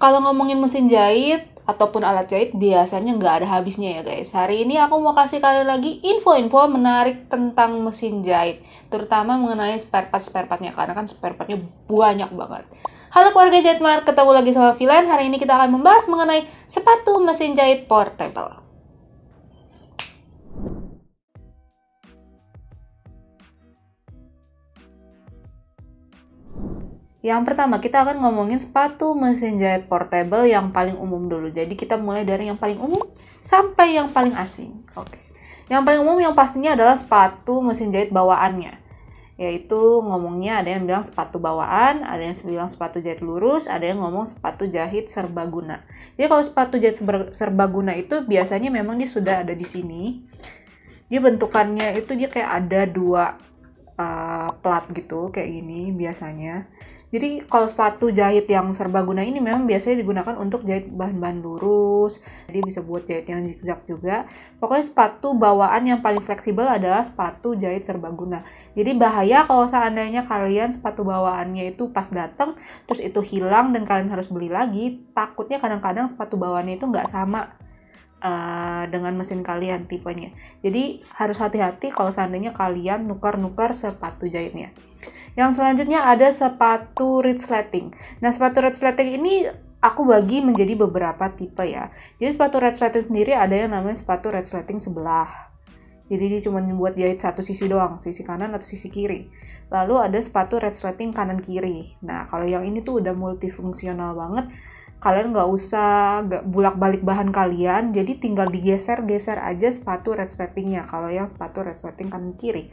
Kalau ngomongin mesin jahit ataupun alat jahit biasanya nggak ada habisnya ya guys. Hari ini aku mau kasih kalian lagi info-info menarik tentang mesin jahit, terutama mengenai spare part-nya karena kan spare partnya banyak banget. Halo keluarga Jahitmart, ketemu lagi sama Vilan. Hari ini kita akan membahas mengenai sepatu mesin jahit portable. Yang pertama, kita akan ngomongin sepatu mesin jahit portable yang paling umum dulu. Jadi kita mulai dari yang paling umum sampai yang paling asing. Oke. Yang paling umum yang pastinya adalah sepatu mesin jahit bawaannya. Yaitu ngomongnya ada yang bilang sepatu bawaan, ada yang bilang sepatu jahit lurus, ada yang ngomong sepatu jahit serbaguna. Jadi kalau sepatu jahit serbaguna itu biasanya memang dia sudah ada di sini. Dia bentukannya itu dia kayak ada dua plat gitu kayak gini biasanya. Jadi kalau sepatu jahit yang serbaguna ini memang biasanya digunakan untuk jahit bahan-bahan lurus. Jadi bisa buat jahit yang zigzag juga. Pokoknya sepatu bawaan yang paling fleksibel adalah sepatu jahit serbaguna. Jadi bahaya kalau seandainya kalian sepatu bawaannya itu pas datang terus itu hilang dan kalian harus beli lagi. Takutnya kadang-kadang sepatu bawaannya itu nggak sama dengan mesin kalian tipenya. Jadi harus hati-hati kalau seandainya kalian nukar-nukar sepatu jahitnya. Yang selanjutnya ada sepatu resleting. Nah, sepatu resleting ini aku bagi menjadi beberapa tipe ya. Jadi sepatu resleting sendiri ada yang namanya sepatu resleting sebelah. Jadi dia cuma buat jahit satu sisi doang, sisi kanan atau sisi kiri. Lalu ada sepatu resleting kanan kiri. Nah, kalau yang ini tuh udah multifungsional banget. Kalian nggak usah bulak-balik bahan kalian, jadi tinggal digeser-geser aja sepatu resletingnya kalau yang sepatu resleting kanan kiri.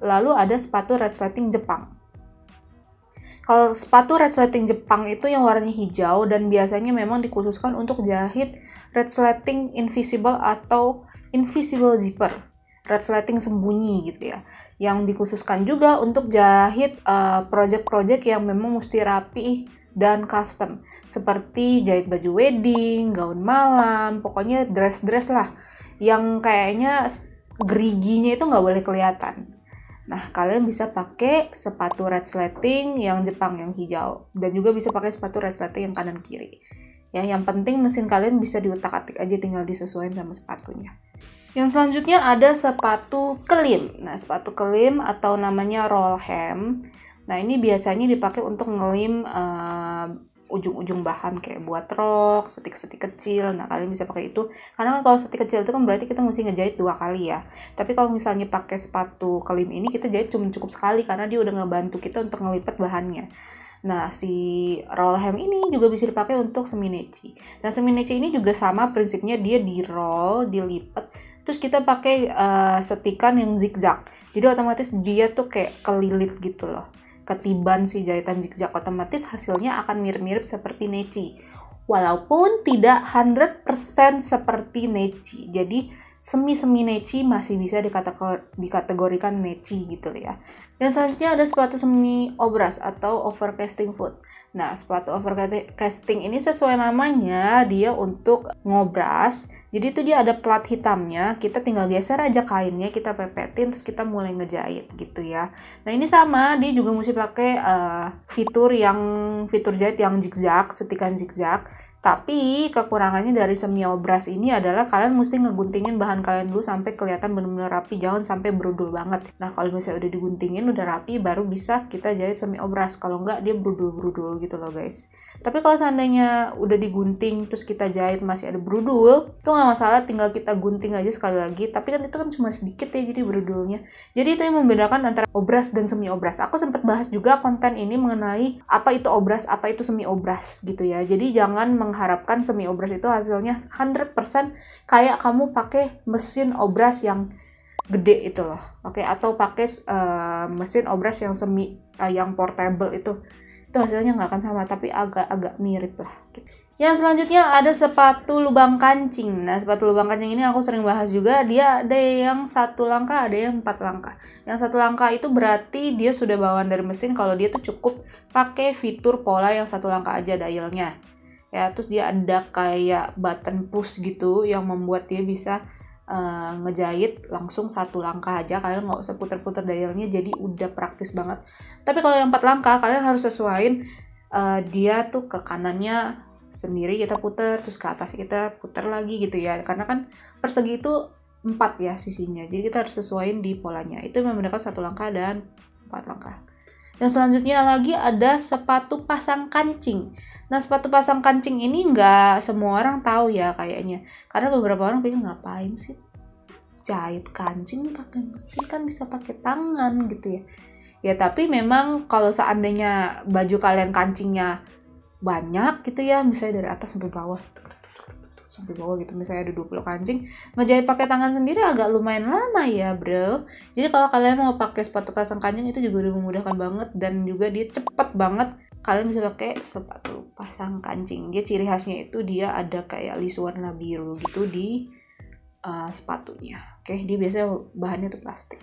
Lalu ada sepatu resleting Jepang. Kalau sepatu resleting Jepang itu yang warnanya hijau dan biasanya memang dikhususkan untuk jahit resleting invisible atau invisible zipper. Resleting sembunyi gitu ya. Yang dikhususkan juga untuk jahit project-project yang memang mesti rapi dan custom, seperti jahit baju wedding, gaun malam, pokoknya dress-dress lah, yang kayaknya geriginya itu nggak boleh kelihatan. Nah, kalian bisa pakai sepatu resleting yang Jepang yang hijau, dan juga bisa pakai sepatu resleting yang kanan kiri. Ya, yang penting mesin kalian bisa diutak-atik aja, tinggal disesuaikan sama sepatunya. Yang selanjutnya ada sepatu kelim. Nah, sepatu kelim atau namanya roll hem. Nah, ini biasanya dipakai untuk ngelim ujung-ujung bahan kayak buat rok, setik-setik kecil. Nah, kalian bisa pakai itu. Karena kan kalau setik kecil itu kan berarti kita mesti ngejahit 2 kali ya. Tapi kalau misalnya pakai sepatu kelim ini kita jahit cuma cukup sekali karena dia udah ngebantu kita untuk ngelipat bahannya. Nah, si roll hem ini juga bisa dipakai untuk semi neci. Nah, semi neci ini juga sama prinsipnya, dia di roll, dilipat, terus kita pakai setikan yang zigzag. Jadi otomatis dia tuh kayak kelilit gitu loh. Ketiban si jahitan zigzag, otomatis hasilnya akan mirip-mirip seperti neci. Walaupun tidak 100% seperti neci. Jadi semi-semi neci masih bisa dikategorikan neci gitu ya. Yang selanjutnya ada sepatu semi obras atau overcasting foot. Nah, sepatu overcasting ini sesuai namanya, dia untuk ngobras. Jadi itu dia ada plat hitamnya, kita tinggal geser aja kainnya, kita pepetin, terus kita mulai ngejahit gitu ya. Nah, ini sama, dia juga mesti pakai fitur jahit yang zigzag, setikan zigzag. Tapi kekurangannya dari semi obras ini adalah kalian mesti ngeguntingin bahan kalian dulu sampai kelihatan benar-benar rapi, jangan sampai berudul banget. Nah, kalau misalnya udah diguntingin, udah rapi, baru bisa kita jahit semi obras. Kalau enggak, dia berudul-berudul gitu loh guys. Tapi kalau seandainya udah digunting terus kita jahit masih ada berudul, itu nggak masalah, tinggal kita gunting aja sekali lagi. Tapi kan itu kan cuma sedikit ya jadi berudulnya. Jadi itu yang membedakan antara obras dan semi obras. Aku sempat bahas juga konten ini mengenai apa itu obras, apa itu semi obras gitu ya. Jadi jangan mengharapkan semi obras itu hasilnya 100% kayak kamu pakai mesin obras yang gede itu loh. Oke, atau pakai mesin obras yang yang portable itu hasilnya nggak akan sama, tapi agak mirip lah gitu. Yang selanjutnya ada sepatu lubang kancing. Nah, sepatu lubang kancing ini aku sering bahas juga. Dia ada yang 1 langkah, ada yang 4 langkah. Yang 1 langkah itu berarti dia sudah bawaan dari mesin. Kalau dia tuh cukup pakai fitur pola yang 1 langkah aja dialnya. Ya, terus dia ada kayak button push gitu yang membuat dia bisa ngejahit langsung 1 langkah aja, kalian nggak usah puter-puter dialnya, jadi udah praktis banget. Tapi kalau yang 4 langkah kalian harus sesuaiin dia tuh ke kanannya sendiri kita putar, terus ke atas kita putar lagi gitu ya, karena kan persegi itu 4 ya sisinya, jadi kita harus sesuaiin di polanya. Itu menggunakan 1 langkah dan 4 langkah. Yang selanjutnya lagi ada sepatu pasang kancing. Nah, sepatu pasang kancing ini nggak semua orang tahu ya kayaknya, karena beberapa orang pikir ngapain sih jahit kancing pakai mesin, kan bisa pakai tangan gitu ya. Ya tapi memang kalau seandainya baju kalian kancingnya banyak gitu ya, misalnya dari atas sampai bawah gitu, misalnya ada 20 kancing, ngejahit pakai tangan sendiri agak lumayan lama ya bro. Jadi kalau kalian mau pakai sepatu pasang kancing itu juga udah memudahkan banget, dan juga dia cepet banget. Kalian bisa pakai sepatu pasang kancing. Dia ciri khasnya itu dia ada kayak list warna biru gitu di sepatunya. Oke, dia biasanya bahannya tuh plastik.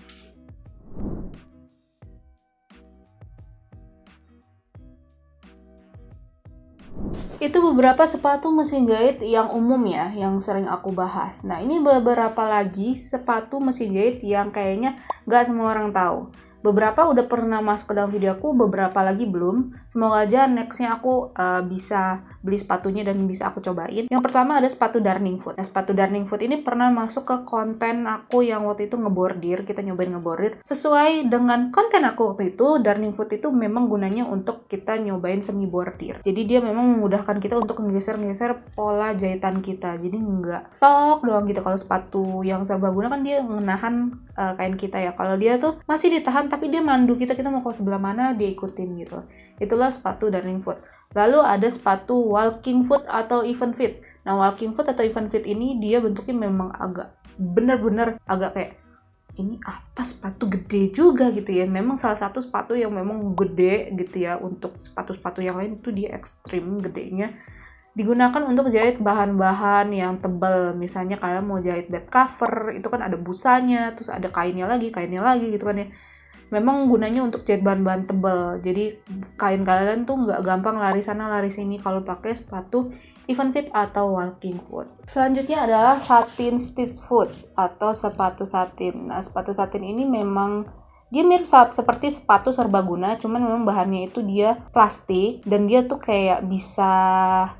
Itu beberapa sepatu mesin jahit yang umum ya, yang sering aku bahas. Nah, ini beberapa lagi sepatu mesin jahit yang kayaknya nggak semua orang tahu. Beberapa udah pernah masuk ke dalam video aku, beberapa lagi belum. Semoga aja nextnya aku bisa beli sepatunya dan bisa aku cobain. Yang pertama ada sepatu Darning Foot. Nah, sepatu Darning Foot ini pernah masuk ke konten aku yang waktu itu ngebordir. Kita nyobain ngebordir. Sesuai dengan konten aku waktu itu, Darning Foot itu memang gunanya untuk kita nyobain semi bordir. Jadi dia memang memudahkan kita untuk ngegeser-ngegeser pola jahitan kita. Jadi nggak tok doang gitu. Kalau sepatu yang serbaguna kan dia menahan kain kita ya. Kalau dia tuh masih ditahan tapi dia mandu kita mau ke sebelah mana dia ikutin gitu. Itulah sepatu Darning Foot. Lalu ada sepatu Walking Foot atau Even Fit. Nah, Walking Foot atau Even Fit ini dia bentuknya memang agak bener-bener agak kayak ini apa, sepatu gede juga gitu ya. Memang salah satu sepatu yang memang gede gitu ya. Untuk sepatu-sepatu yang lain itu dia ekstrim gedenya. Digunakan untuk jahit bahan-bahan yang tebal. Misalnya kalian mau jahit bed cover, itu kan ada busanya, terus ada kainnya lagi gitu kan ya. Memang gunanya untuk jahit bahan-bahan tebal. Jadi kain kalian tuh nggak gampang lari sana lari sini kalau pakai sepatu Even Fit atau Walking Foot. Selanjutnya adalah satin stitch foot atau sepatu satin. Nah, sepatu satin ini memang dia mirip seperti sepatu serbaguna, cuman memang bahannya itu dia plastik dan dia tuh kayak bisa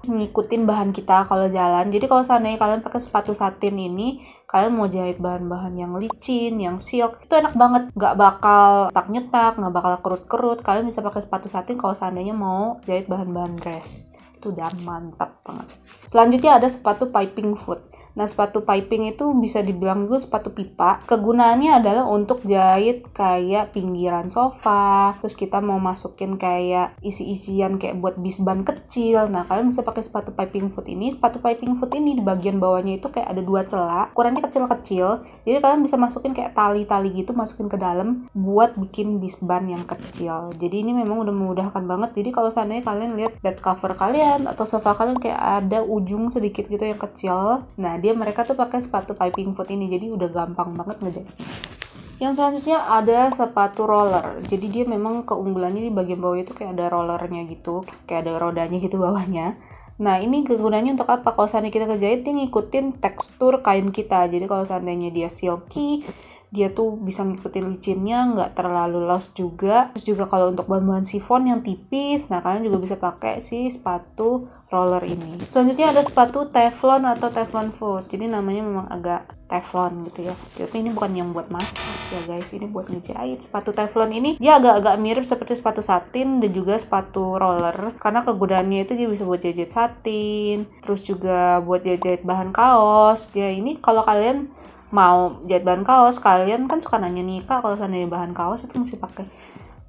ngikutin bahan kita kalau jalan. Jadi kalau seandainya kalian pakai sepatu satin ini, kalian mau jahit bahan-bahan yang licin, yang silk, itu enak banget. Nggak bakal tak-nyetak, nggak bakal kerut-kerut. Kalian bisa pakai sepatu satin kalau seandainya mau jahit bahan-bahan dress. Itu udah mantap banget. Selanjutnya ada sepatu piping foot. Nah, sepatu piping itu bisa dibilang juga sepatu pipa. Kegunaannya adalah untuk jahit kayak pinggiran sofa. Terus kita mau masukin kayak isi-isian kayak buat bisban kecil. Nah, kalian bisa pakai sepatu piping foot ini. Sepatu piping foot ini di bagian bawahnya itu kayak ada 2 celah. Ukurannya kecil-kecil. Jadi kalian bisa masukin kayak tali-tali gitu, masukin ke dalam buat bikin bisban yang kecil. Jadi ini memang udah memudahkan banget. Jadi kalau seandainya kalian lihat bed cover kalian atau sofa kalian kayak ada ujung sedikit gitu yang kecil. Nah, mereka tuh pakai sepatu piping foot ini, jadi udah gampang banget ngejahitnya. Yang selanjutnya ada sepatu roller. Jadi dia memang keunggulannya di bagian bawah itu kayak ada rollernya gitu, kayak ada rodanya gitu bawahnya. Nah, ini kegunaannya untuk apa? Kalau seandainya kita ngejahit, dia ngikutin tekstur kain kita. Jadi kalau seandainya dia silky, dia tuh bisa ngikutin licinnya, nggak terlalu loose juga. Terus juga kalau untuk bahan-bahan sifon yang tipis, nah kalian juga bisa pakai si sepatu roller ini. Selanjutnya ada sepatu teflon atau teflon foot. Jadi namanya memang agak teflon gitu ya. Tapi ini bukan yang buat masak ya guys, ini buat ngejahit. Sepatu teflon ini dia agak-agak mirip seperti sepatu satin dan juga sepatu roller. Karena kegunaannya itu dia bisa buat jahit satin, terus juga buat jahit bahan kaos. Dia ini kalau kalian mau jahit bahan kaos, kalian kan suka nanya nih kak, kalau seandainya bahan kaos itu mesti pakai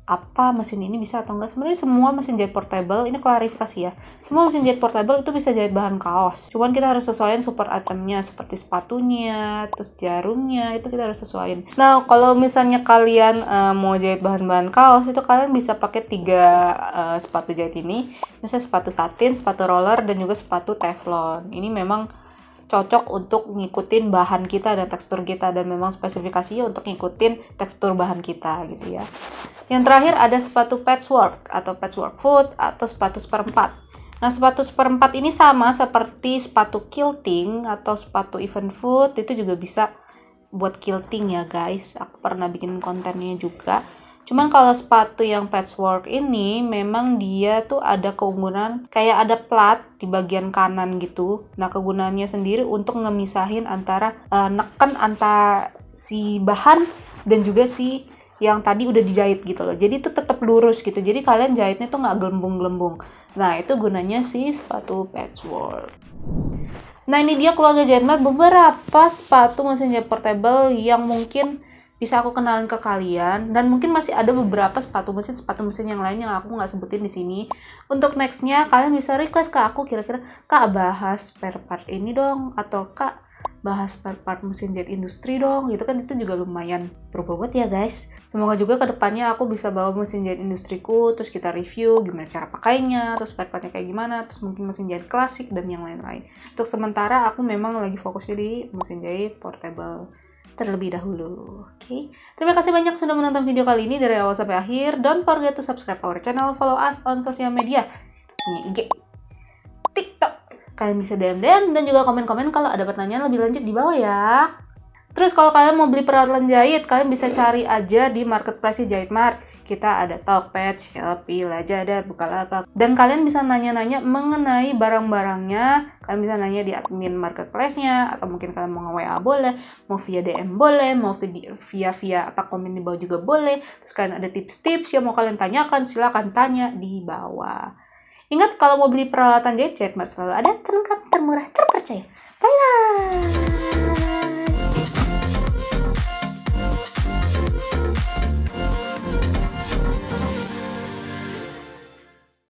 apa, mesin ini bisa atau enggak? Sebenarnya semua mesin jahit portable, ini klarifikasi ya, semua mesin jahit portable itu bisa jahit bahan kaos, cuman kita harus sesuaiin super itemnya seperti sepatunya, terus jarumnya, itu kita harus sesuaiin. Nah, kalau misalnya kalian mau jahit bahan-bahan kaos, itu kalian bisa pakai 3 sepatu jahit ini, misalnya sepatu satin, sepatu roller, dan juga sepatu teflon. Ini memang cocok untuk ngikutin bahan kita dan tekstur kita, dan memang spesifikasinya untuk ngikutin tekstur bahan kita gitu ya. Yang terakhir ada sepatu patchwork atau patchwork foot atau sepatu seperempat. Nah, sepatu seperempat ini sama seperti sepatu quilting atau sepatu even foot, itu juga bisa buat quilting ya guys. Aku pernah bikin kontennya juga. Cuman kalau sepatu yang patchwork ini memang dia tuh ada keunggulan kayak ada plat di bagian kanan gitu. Nah, kegunaannya sendiri untuk ngemisahin antara neken antara si bahan dan juga si yang tadi udah dijahit gitu loh. Jadi itu tetap lurus gitu. Jadi kalian jahitnya tuh nggak gelembung-gelembung. Nah, itu gunanya si sepatu patchwork. Nah, ini dia keluarga Jahitmart beberapa sepatu mesin jahit portable yang mungkin bisa aku kenalin ke kalian, dan mungkin masih ada beberapa sepatu mesin yang lain yang aku nggak sebutin di sini. Untuk nextnya kalian bisa request ke aku, kira-kira Kak bahas spare part ini dong, atau Kak bahas spare part mesin jahit industri dong, gitu kan. Itu juga lumayan berbobot ya guys. Semoga juga kedepannya aku bisa bawa mesin jahit industriku, terus kita review gimana cara pakainya, terus spare partnya kayak gimana, terus mungkin mesin jahit klasik dan yang lain-lain. Untuk sementara aku memang lagi fokusnya di mesin jahit portable terlebih dahulu. Oke. Terima kasih banyak sudah menonton video kali ini dari awal sampai akhir. Don't forget to subscribe our channel, follow us on sosial media. Punya IG, TikTok. Kalian bisa DM dan juga komen-komen kalau ada pertanyaan lebih lanjut di bawah ya. Terus kalau kalian mau beli peralatan jahit, kalian bisa cari aja di marketplace Jahitmart. Kita ada Tokped, Shopee, Lazada, Bukalapak. Dan kalian bisa nanya-nanya mengenai barang-barangnya. Kalian bisa nanya di admin marketplace-nya, atau mungkin kalian mau nge-WA boleh, mau via DM boleh, mau via komen di bawah juga boleh. Terus kalian ada tips-tips yang mau kalian tanyakan, silakan tanya di bawah. Ingat, kalau mau beli peralatan jahit, Jahitmart selalu ada, terlengkap, termurah, terpercaya. Bye-bye!